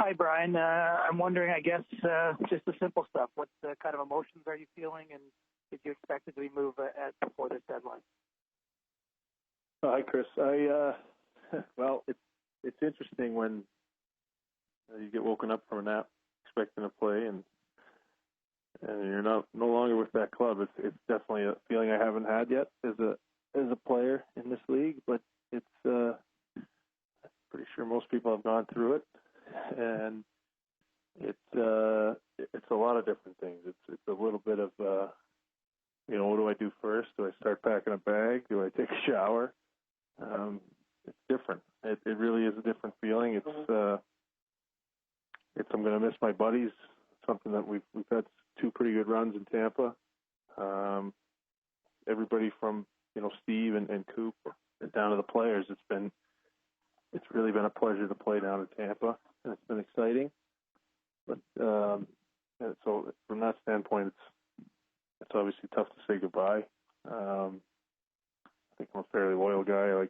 Hi, Brian. I'm wondering, I guess, just the simple stuff. What kind of emotions are you feeling, and did you expect it to be moved before this deadline? Hi, Chris. Well, it's interesting when you get woken up from a nap expecting to play, and you're no longer with that club. It's definitely a feeling I haven't had yet as a player in this league, but it's pretty sure most people have gone through it, and it's a lot of different things. It's a little bit of what do I do first? Do I start packing a bag? Do I take a shower? It's different. It really is a different feeling. I'm going to miss my buddies. Something that we've had two pretty good runs in Tampa. Everybody from Steve and Coop down to the players. It's really been a pleasure to play down in Tampa, and it's been exciting. But so from that standpoint, it's obviously tough to say goodbye. I think I'm a fairly loyal guy,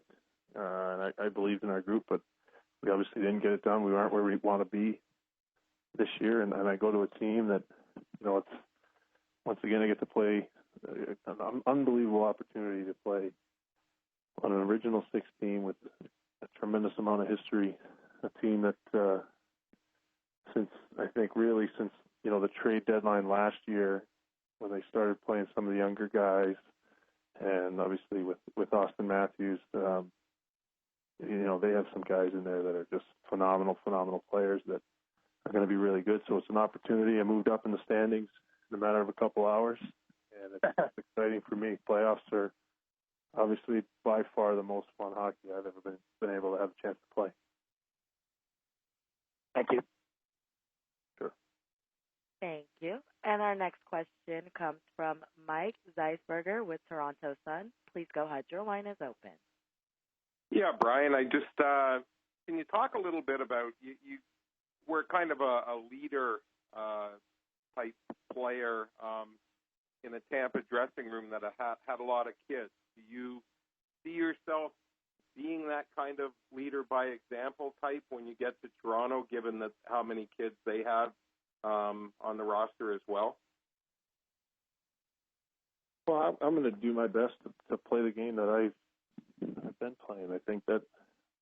and I believed in our group, but we obviously didn't get it done. We aren't where we want to be this year, and I go to a team that, it's once again I get to play an unbelievable opportunity to play on an original six team with a tremendous amount of history, a team that since the trade deadline last year, when they started playing some of the younger guys, and obviously with Austin Matthews, they have some guys in there that are just phenomenal players that are going to be really good. So it's an opportunity. I moved up in the standings in a matter of a couple hours, and it's exciting for me. Playoffs are obviously by far the most fun hockey I've ever been able to have a chance to play. Thank you. Sure. Thank you. And our next question comes from Mike Zeisberger with Toronto Sun. Please go ahead. Your line is open. Yeah, Brian, I just can you talk a little bit about you were kind of a leader type player in a Tampa dressing room that had a lot of kids. Do you see yourself being that kind of leader by example type when you get to Toronto, given that how many kids they have on the roster as well? Well, I'm going to do my best to play the game that I've been playing. I think that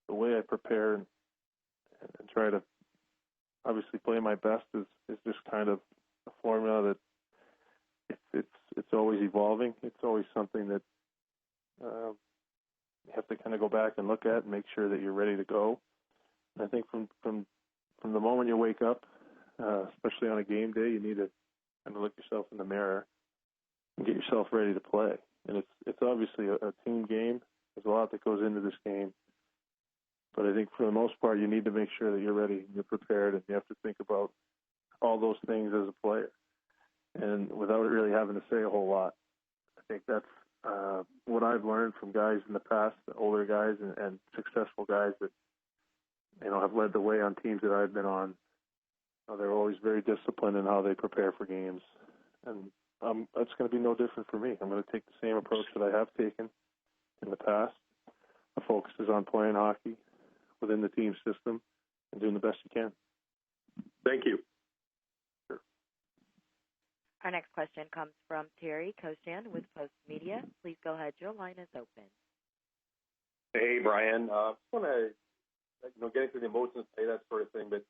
the way I prepare and try to obviously play my best is just kind of a formula that it's always evolving. It's always something that you have to kind of go back and look at and make sure that you're ready to go. And I think from the moment you wake up, especially on a game day, you need to kind of look yourself in the mirror and get yourself ready to play. And it's obviously a team game. There's a lot that goes into this game. But I think for the most part, you need to make sure that you're ready and you're prepared, and you have to think about all those things as a player. And without really having to say a whole lot, I think that's what I've learned from guys in the past, the older guys and successful guys that, have led the way on teams that I've been on. They're always very disciplined in how they prepare for games. And that's going to be no different for me. I'm going to take the same approach that I have taken in the past. The focus is on playing hockey within the team system and doing the best you can. Thank you. Sure. Our next question comes from Terry Koshan with Post Media. Please go ahead. Your line is open. Hey, Brian. I just want to, getting through the emotions, say that sort of thing, but,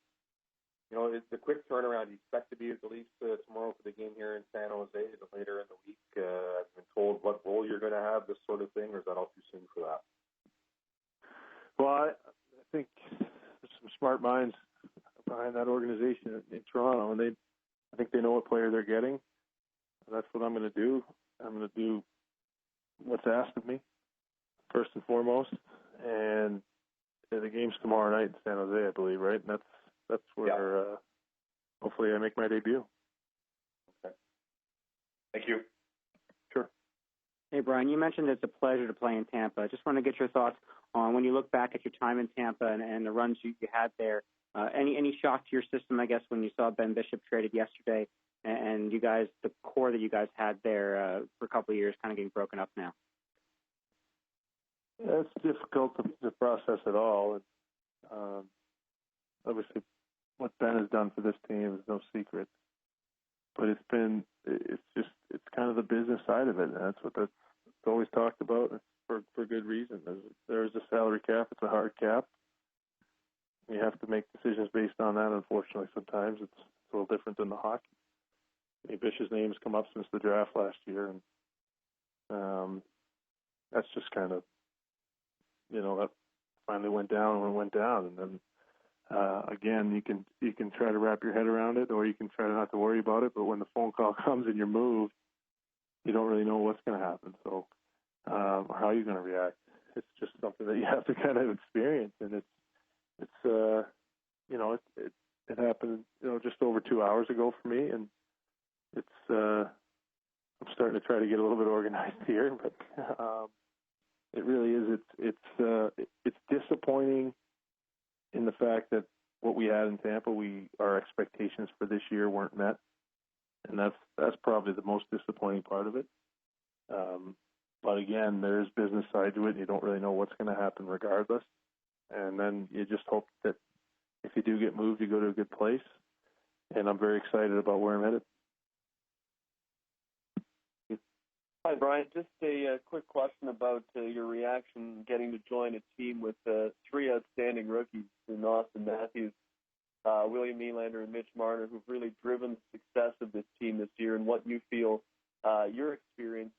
it's the quick turnaround. You expect to be at the Leafs tomorrow for the game here in San Jose later in the week. I've been told what role you're going to have, this sort of thing, or is that all too soon for that? Well, I think there's some smart minds behind that organization in Toronto, and I think they know what player they're getting. And that's what I'm going to do. I'm going to do what's asked of me, first and foremost. And the game's tomorrow night in San Jose, I believe, right? And that's where hopefully I make my debut. Okay. Thank you. Sure. Hey, Brian, you mentioned it's a pleasure to play in Tampa. I just want to get your thoughts on when you look back at your time in Tampa and the runs you had there. Any shock to your system, I guess, when you saw Ben Bishop traded yesterday and you guys, the core that you guys had there for a couple of years kind of getting broken up now? Yeah, it's difficult to process it all. And, obviously, what Ben has done for this team is no secret. But it's kind of the business side of it, and it's always talked about for good reason. There's a salary cap; it's a hard cap. You have to make decisions based on that. Unfortunately, sometimes it's a little different than the hockey. Bish's name's come up since the draft last year, and that's just kind of, that finally went down when it went down, and then again, you can try to wrap your head around it, or you can try not to worry about it. But when the phone call comes and you're moved, you don't really know what's going to happen. So, or how you're going to react. It's just something that you have to kind of experience, and it happened, just over 2 hours ago for me, and I'm starting to try to get a little bit organized here, but it really is. It's disappointing in the fact that what we had in Tampa, our expectations for this year weren't met, and that's probably the most disappointing part of it. But again, there's business side to it, and you don't really know what's going to happen regardless. And then you just hope that if you do get moved, you go to a good place. And I'm very excited about where I'm headed. Hi, Brian. Just a quick question about your reaction getting to join a team with three outstanding rookies in Austin Matthews, William Nylander, and Mitch Marner, who've really driven the success of this team this year, and what you feel your experience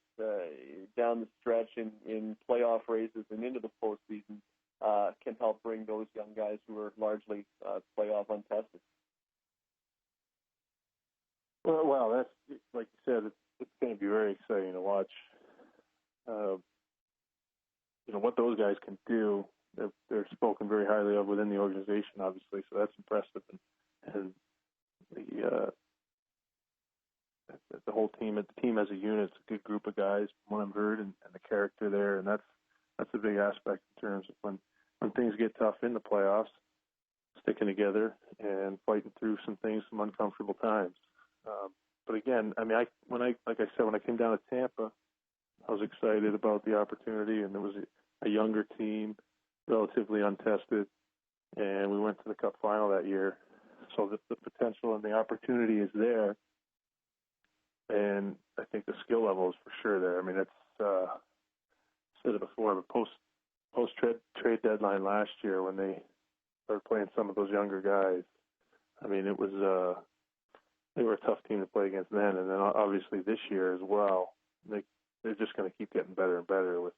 down the stretch in playoff races and into the postseason can help bring those young guys who are largely playoff untested. Well, that's, like you said, it's going to be very exciting to watch. What those guys can do. They're spoken very highly of within the organization, obviously, so that's impressive. And the whole team, the team as a unit, it's a good group of guys, from what I've heard, and the character there, and that's a big aspect in terms of when things get tough in the playoffs, sticking together and fighting through some uncomfortable times. But again, when I came down to Tampa, I was excited about the opportunity, and there was a younger team, relatively untested, and we went to the Cup final that year. So the potential and the opportunity is there, and I think the skill level is for sure there. It's said it before, but post trade deadline last year when they started playing some of those younger guys, it was they were a tough team to play against then, and then obviously this year as well. They're just going to keep getting better and better with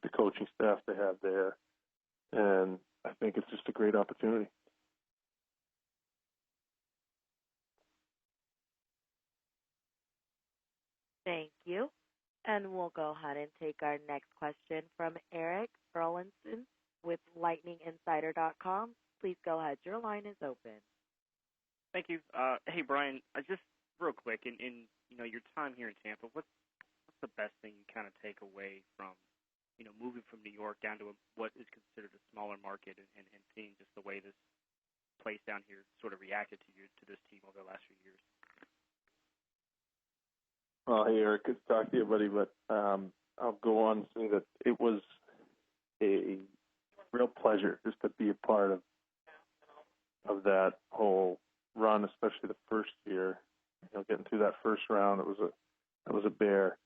the coaching staff they have there, and I think it's just a great opportunity. Thank you. And we'll go ahead and take our next question from Eric Erlinson with LightningInsider.com. Please go ahead. Your line is open. Thank you. Hey, Brian, just real quick, in your time here in Tampa, what's the best thing you kind of take away from, moving from New York down to what is considered a smaller market and seeing just the way this place down here sort of reacted to this team over the last few years? Well, hey, Eric, good to talk to you, buddy, but I'll go on and say that it was a real pleasure just to be a part of that whole run, especially the first year. Getting through that first round, it was a bear,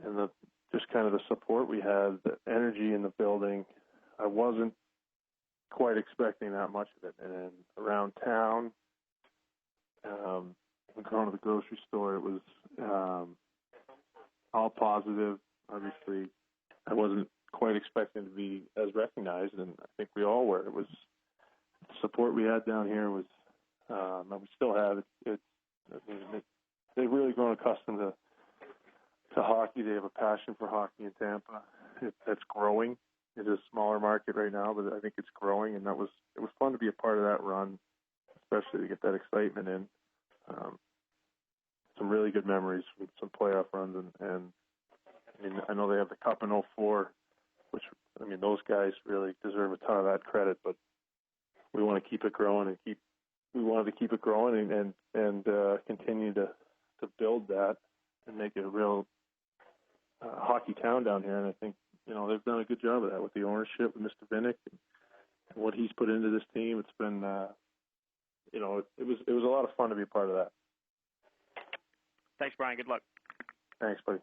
and just kind of the support we had, the energy in the building. I wasn't quite expecting that much of it, and around town, going to the grocery store, it was all positive. Obviously, I wasn't quite expecting to be as recognized, and I think we all were. It was the support we had down here was, and we still have it. They've really grown accustomed to hockey. They have a passion for hockey in Tampa. That's growing. It is a smaller market right now, but I think it's growing, and it was fun to be a part of that run, especially to get that excitement in. Some really good memories from some playoff runs, and I know they have the Cup in 2004, which, those guys really deserve a ton of that credit, but we want to keep it growing we wanted to keep it growing and continue to build that and make it a real hockey town down here. And I think, they've done a good job of that with the ownership, with Mr. Vinnick, and what he's put into this team. It's been it was a lot of fun to be a part of that. Thanks, Brian. Good luck. Thanks, buddy.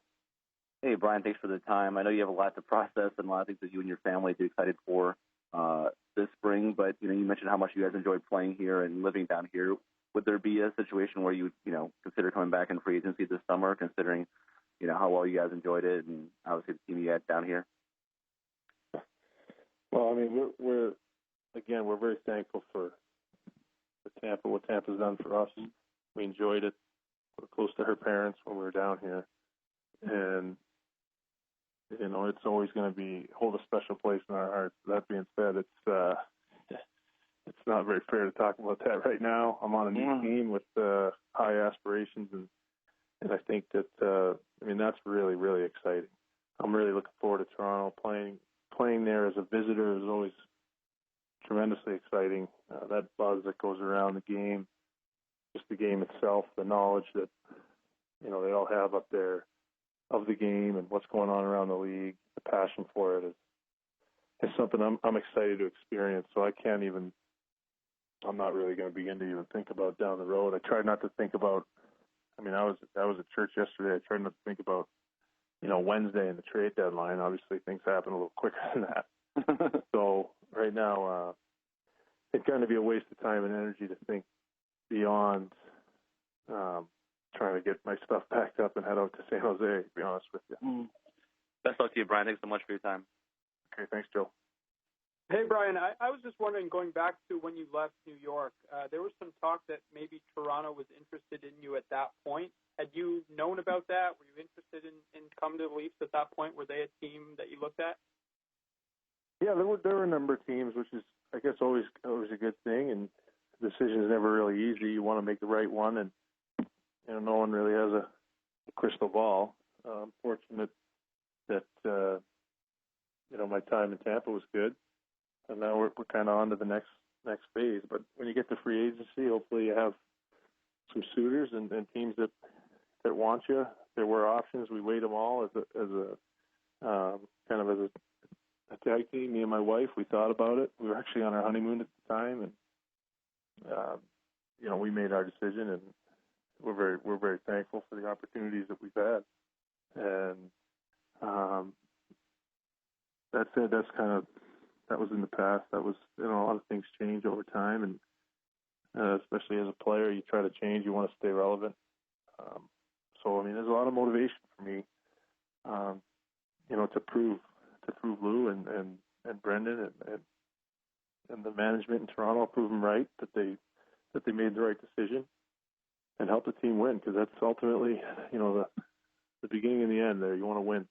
Hey, Brian, thanks for the time. I know you have a lot to process and a lot of things that you and your family are excited for this spring, but, you mentioned how much you guys enjoyed playing here and living down here. Would there be a situation where you would, consider coming back in free agency this summer, considering, how well you guys enjoyed it and obviously the team you had down here? Well, I mean, we're very thankful for Tampa, what Tampa's done for us. We enjoyed it. We're close to her parents when we were down here. And, it's always going to hold a special place in our hearts. That being said, it's not very fair to talk about that right now. I'm on a new team with high aspirations, and I think that, that's really, really exciting. I'm really looking forward to Toronto. Playing there as a visitor is always tremendously exciting. That buzz that goes around the game, just the game itself, the knowledge that, they all have up there of the game and what's going on around the league, the passion for it is something I'm excited to experience. So I'm not really going to begin to even think about down the road. I try not to think about, I was at church yesterday. I tried not to think about, Wednesday and the trade deadline. Obviously things happen a little quicker than that. So right now, it's going to be a waste of time and energy to think beyond trying to get my stuff packed up and head out to San Jose, to be honest with you. Best luck to you, Brian. Thanks so much for your time. Okay, thanks, Joe. Hey, Brian, I was just wondering, going back to when you left New York, there was some talk that maybe Toronto was interested in you at that point. Had you known about that? Were you interested in coming to the Leafs at that point? Were they a team that you looked at? Yeah, there were a number of teams, which is, I guess, always a good thing, and the decision is never really easy. You want to make the right one, and no one really has a crystal ball. I'm fortunate that my time in Tampa was good, and now we're kind of on to the next phase. But when you get to free agency, hopefully you have some suitors and teams that want you. There were options. We weighed them all as a tag team. Me and my wife, we thought about it. We were actually on our honeymoon at the time, and we made our decision, and we're very thankful for the opportunities that we've had. And that said, that was in the past. That was, a lot of things change over time, and especially as a player, you try to change. You want to stay relevant. So there's a lot of motivation for me, to prove Lou and Brendan and the management in Toronto, prove them right that they made the right decision and help the team win, because that's ultimately, the beginning and the end there. You want to win.